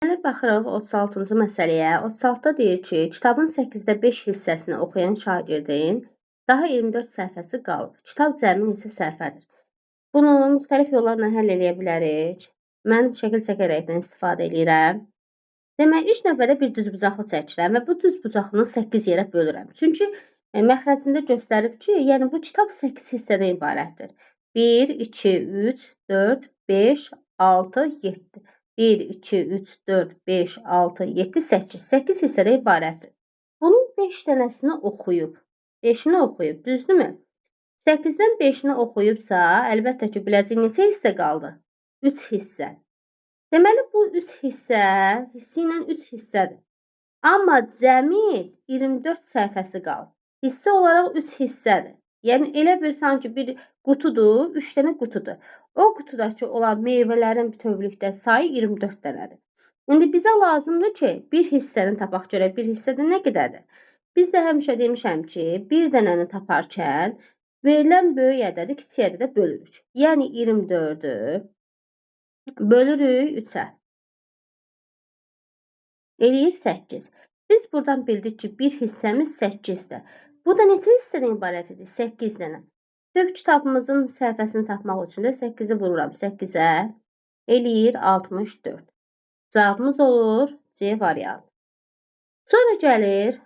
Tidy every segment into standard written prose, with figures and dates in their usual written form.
Deməli, baxırıq 36-cı məsələyə. 36-da deyir ki, kitabın 8-də 5 hissəsini oxuyan şagirdin daha 24 səhifəsi qalıb. Kitab cəmi neçə səhifədir? Bunu müxtəlif yollarla həll edə bilərik. Mən şəkil çəkərəkdən istifadə edirəm. Demək, ilk növbədə bir düzbucaqlı çəkirəm və bu düzbucaqlını 8 yerə bölürəm. Çünki məxrəcində göstərib ki, yəni bu kitab 8 hissədən ibarətdir. 1, 2, 3, 4, 5, 6, 7. 1, 2, 3, 4, 5, 6, 7, 8. 8 hissədən ibarətdir. Bunun 5 dənəsini oxuyub. 5-ini oxuyub, düzdürmü? 8-dən 5-ini oxuyubsa, əlbəttə ki, biləcək neçə hissə qaldı? 3 hissə. Deməli, bu 3 hissə ilə 3 hissədir. Amma cəmi 24 səhifəsi qalıb. Hissə olaraq 3 hissədir. Yəni, elə bir sanki bir qutudur, 3 dənə qutudur. O qutudakı olan meyvələrin bütövlükdə sayı 24 dənədir. İndi bizə lazımdır ki, bir hissəni tapaq görək, bir hissədə nə qədərdir? Biz də həmişə demişəm ki, bir dənəni taparkən verilən böyük ədədi kiçik ədədə bölürük. Yəni, 24-ü bölürük 3-ə. Eləyir 8. Biz buradan bildik ki, bir hissəmiz 8-dir. Bu da neçə hissədən ibarət edir? 8 dənə. Bütöv kitabımızın səhifəsini tapmaq üçün də 8-i vururam 8-ə. Eləyir 64. Cavabımız olur C variantı. Sonra gəlir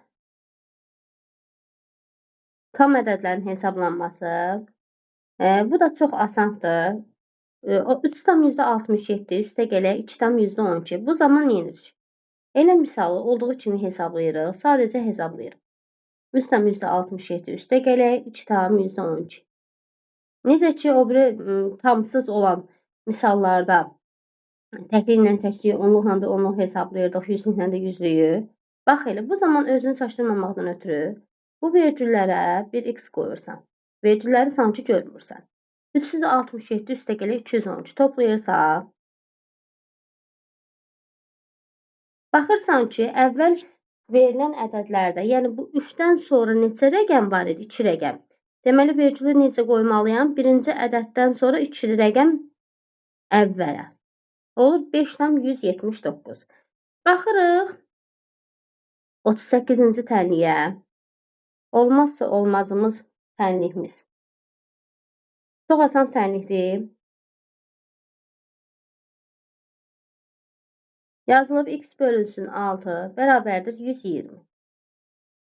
tam ədədlərin hesablanması. Bu da çox asandır. 3,67 üstə gələk 2,12. Bu zaman yenirik. Elə misalı olduğu kimi hesablayırıq. Sadəcə hesablayırıq. 3,67 üstə gələk 2,12. Necə ki, o biri tamsız olan misallarda təkliklə təkliyi, onluqla da onluq hesablayırdıq, yüzlüklə də yüzlüyü. Bax elə, bu zaman özünü çaşdırmamaqdan ötürü bu vergüllərə bir x qoyursan. Vergülləri sanki görmürsən. 367 üstə gələk 212 toplayırsan. Baxırsan ki, əvvəl verilən ədədlərdə, yəni bu 3-dən sonra neçə rəqəm var idi? 2 rəqəm. Deməli, vergülü necə qoymalıyam? Birinci ədəddən sonra 2 rəqəm əvvələ. Olur 5,179. Baxırıq 38-ci tənliyə. Olmazsa olmazımız tənlikimiz. Çox asan tənlikdir. Yazılıb x bölünsün 6 bərabərdir 120.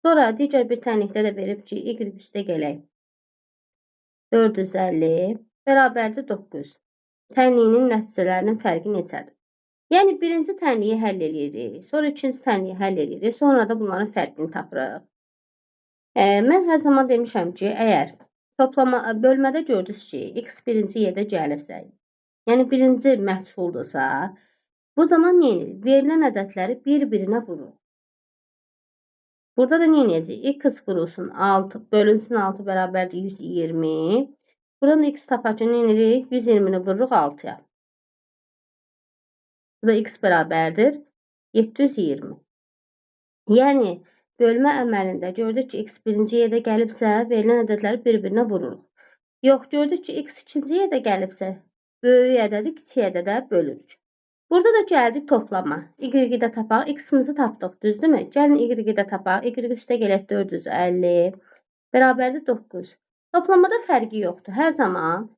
Sonra digər bir tənlikdə də verib ki, y üstə gələk 450 bərabərdir 9. Tənliyinin nəticələrinin fərqi neçədir? Yəni, birinci tənliyi həll edirik, sonra ikinci tənliyi həll edirik, sonra da bunların fərqini tapırıq. Mən hər zaman demişəm ki, əgər bölmədə gördünüz ki, x birinci yerdə gəlibsə, yəni birinci məhsuldursa, bu zaman yenirik. Verilən ədədləri bir-birinə vurur. Burada da yeniyəcək? X vurulsun 6, bölünsün 6 bərabərdir 120. Buradan da x taparkən yenirik? 120-ni vururuq 6-ya. Bu da x bərabərdir 720. Yəni, bölmə əməlində gördük ki, x birinci yerdə gəlibsə, verilən ədədləri bir-birinə vururuq. Yox, gördük ki, x ikinci yerdə gəlibsə, böyük ədədi kiçik ədədə bölürük. Burada da gəldik toplama. Y-i də tapaq. X-imizi tapdıq, düzdürmü? Gəlin Y-i də tapaq. Y üstə gələk 450. Bərabərdir 9. Toplamada fərqi yoxdur. Hər zaman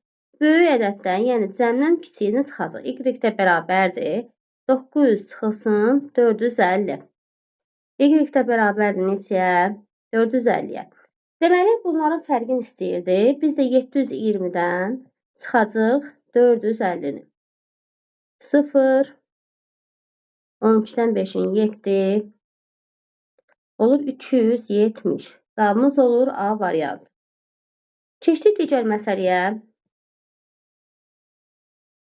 böyük ədəddən, yəni cəmdən kiçiyini çıxacaq. Y də bərabərdir 900 çıxılsın 450. Y də bərabərdir neçəyə? 450-yə. Deməli, bunların fərqini istəyirdi. Biz də 720-dən çıxacaq 450-ni. 0, 12-dən 5-in 7, olur 270. Cavabımız olur A variantı. Keçdik digər məsələyə.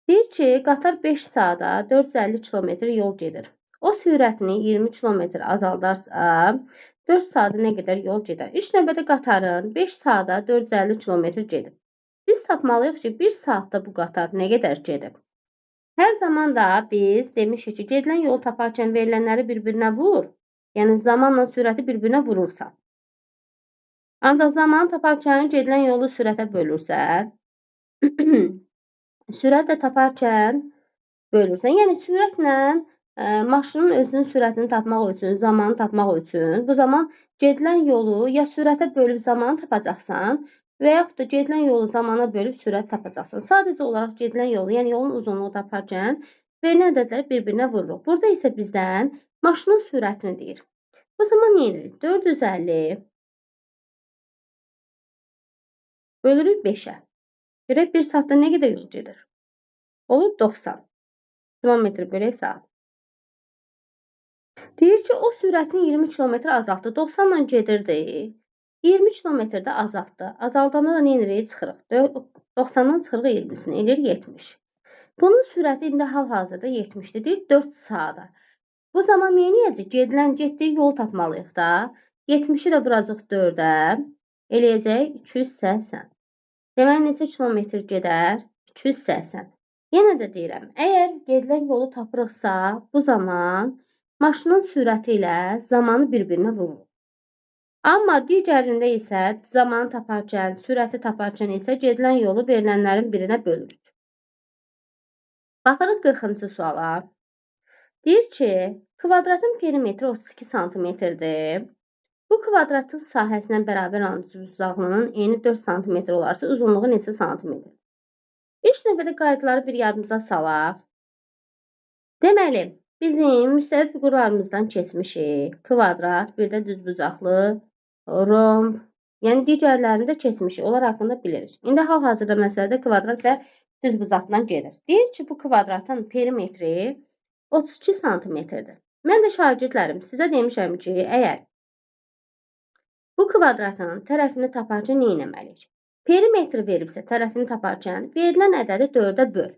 Deyir ki, qatar 5 saata 450 km yol gedir. O sürətini 20 km azaldarsa, 4 saata nə qədər yol gedər? İlk növbədə qatarın 5 saata 450 km gedib. Biz tapmalıyıq ki, 1 saatda bu qatar nə qədər gedib? Hər zaman da biz demişik ki, gedilən yolu taparkən verilənləri bir-birinə vur. Yəni, zamanla sürəti bir-birinə vurursan. Ancaq zamanı taparkən gedilən yolu sürətə bölürsən. Sürət də taparkən bölürsən. Yəni, sürətlə maşının özünün sürətini tapmaq üçün, zamanı tapmaq üçün bu zaman gedilən yolu ya sürətə bölüb zamanı tapacaqsan və yaxud da gedilən yolu zamana bölüb sürət tapacaqsan. Sadəcə olaraq gedilən yolu, yəni yolun uzunluğu taparkən verilən ədədləri bir-birinə vururuq. Burada isə bizdən maşının sürətini deyir. O zaman nə edirik? 450 bölürük 5-ə. Görək 1 saatda nə qədər yol gedir? Olur 90 kilometr bölək saat. Deyir ki, o sürətini 20 kilometr azaltdı. 90 ilə gedirdi. 20 kilometrdə azaltdı. Azaldanda da nə edirik? Çıxırıq. 90-dan çıxırıq 20-sini. Eləyir 70. Bunun sürəti indi hal-hazırda 70-dir. Deyir 4 saata. Bu zaman nə edəcək? Getdiyi yol tapmalıyıq da. 70-i də vuracaq 4-ə. Eləyəcək 280. Deməli, neçə kilometr gedər? 280. Yenə də deyirəm, əgər gedilən yolu tapırıqsa, bu zaman maşının sürəti ilə zamanı bir-birinə vururuq. Amma digərində isə zamanı taparkən, sürəti taparkən isə gedilən yolu verilənlərin birinə bölürük. Baxırıq 40-cı suala. Deyir ki, kvadratın perimetri 32 santimetrdir. Bu kvadratın sahəsinə bərabər olan düzbucaqlının eni 4 santimetr olarsa, uzunluğu neçə santimetr? İlk növbədə qaydaları bir yadımıza salaq. Deməli, bizim müstəvi fiqurlarımızdan keçmişik. Kvadrat, bir də düzbucaqlı, romb, yəni digərlərini də keçmişik. Onlar haqqında bilirik. İndi hal-hazırda məsələdə kvadrat və düzbucaqdan gedir. Deyir ki, bu kvadratın perimetri 32 santimetrdir. Mən də şagirdlərim sizə demişəm ki, əgər bu kvadratın tərəfini taparkən nə etməliyik? Perimetri veribsə tərəfini taparkən verilən ədədi 4-ə böl.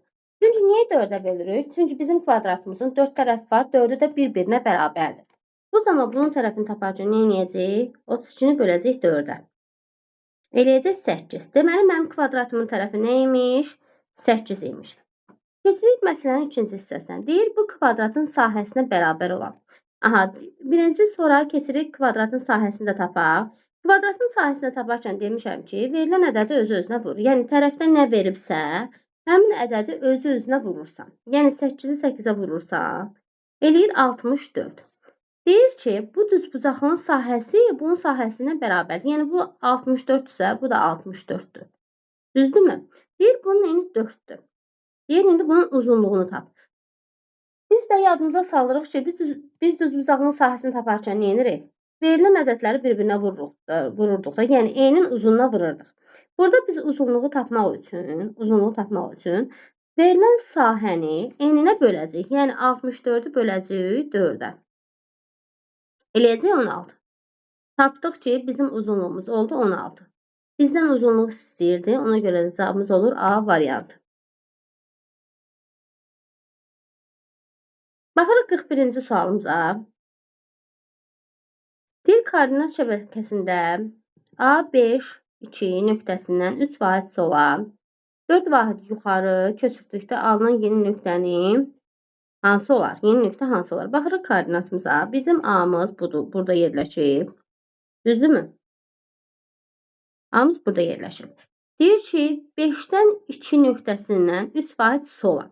Çünki niyə 4-ə bölürük? Çünki bizim kvadratımızın 4 tərəfi var, 4-ü də bir-birinə bərabərdir. Bu zaman bunun tərəfini taparkən nə edəcək? 32-ni böləcək 4-ə. Eləyəcək 8. Deməli, mənim kvadratımın tərəfi nə imiş? 8 imiş. Keçirik məsələnin ikinci hissəsinə. Deyir, bu kvadratın sahəsinə bərabər olan. Aha, birinci sonra keçirik kvadratın sahəsini də tapaq. Kvadratın sahəsini taparkən demişəm ki, verilən ədədi özü-özünə vurur. Yəni, tərəfdən nə veribsə, həmin ədədi özü-özünə vurursan. Yəni, 8-i 8-ə vurursan, eləyir 64. Deyir ki, bu düzbucaqlının sahəsi bunun sahəsinə bərabərdir. Yəni, bu 64-dürsə, bu da 64-dür. Düzdürmü? Deyir, bunun eni 4-dür. Deyir, indi bunun uzunluğunu tap. Biz də yadımıza salırıq ki, biz düzbucaqlının sahəsini taparkən nə edirik? Verilən ədədləri bir-birinə vururduq da, yəni enin uzunluğuna vururduq. Burada biz uzunluğu tapmaq üçün verilən sahəni eninə böləcəyik. Yəni 64-ü böləcəyik 4-ə. Eləyəcək 16. Tapdıq ki, bizim uzunluğumuz oldu 16. Bizdən uzunluq istəyirdi, ona görə də cavabımız olur A variantı. Baxırıq 41-ci sualımıza. Deyir, koordinat şəbəkəsində A5-2 nöqtəsindən 3 vahid sola, 4 vahid yuxarı köçürdükdə alınan yeni nöqtənin hansı olar? Yeni nöqtə hansı olar? Baxırıq koordinatımıza. Bizim A'mız budur, burada yerləşib. Düzdürmü? A'mız burada yerləşib. Deyir ki, 5-dən 2 nöqtəsindən 3 vahid sola.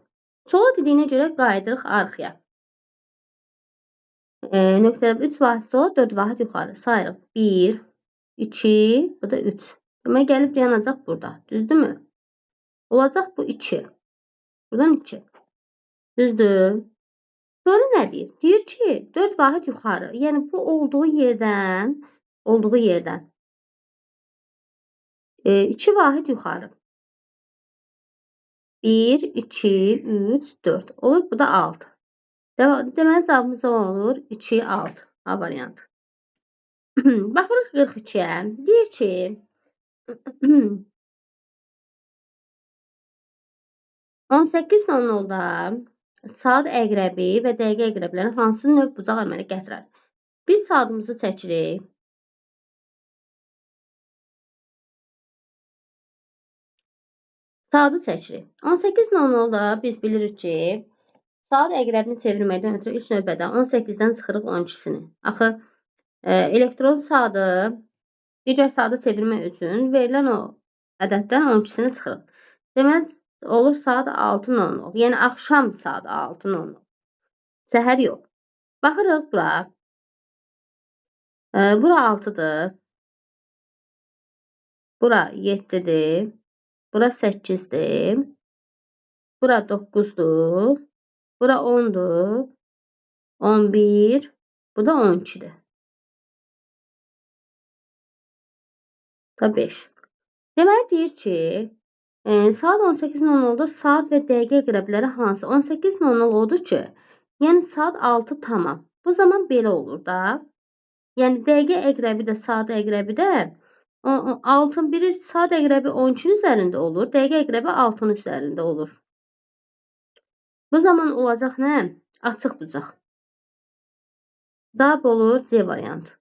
Sola dediyinə görə qayıdırıq arxaya. Nöqtədə 3 vahid sola, 4 vahid yuxarı. Sayırıq. 1, 2, bu da 3. Demək, gəlib dayanacaq burada. Düzdürmü? Olacaq bu 2. Buradan 2. Düzdür. Sonra nə deyir? Deyir ki, 4 vahid yuxarı. Yəni, bu olduğu yerdən 2 vahid yuxarı. 1, 2, 3, 4. Olur, bu da 6. Deməli, cavabımız olur 2, 6. A variantı. Baxırıq 42-yə. Deyir ki, on 18:00-da saat əqrəbi və dəqiqə əqrəbləri hansı növ bucaq əmələ gətirər? Bir saatımızı çəkirik. Saatı çəkirik. 18:00-da biz bilirik ki, saat əqrəbini çevirməkdən ötürü ilk növbədə 18-dən çıxırıq 12-sini. Axı, elektron saatı digər saata çevirmək üçün verilən o ədəddən 12-sini çıxırıq. Deməli, olur saat 6:00. Yəni, axşam saat 6:00. Səhər yox. Baxırıq bura. Bura 6-dır. Bura 7-dir. Bura 8-dir. Bura 9-dur. Bura 10-dur. 11. Bu da 12-dir. Da 5. Deməli deyir ki, saat 18:00-da saat və dəqiqə əqrəbləri hansı? 18:00 odur ki, yəni saat 6 tamam. Bu zaman belə olur da. Yəni dəqiqə əqrəbi də, saat əqrəbi də 6-ın biri saat əqrəbi 12-nin üzərində olur, dəqiqə əqrəbi 6-ın üzərində olur. Bu zaman olacaq nə? Açıq bucaq. Cavab olur C variantı.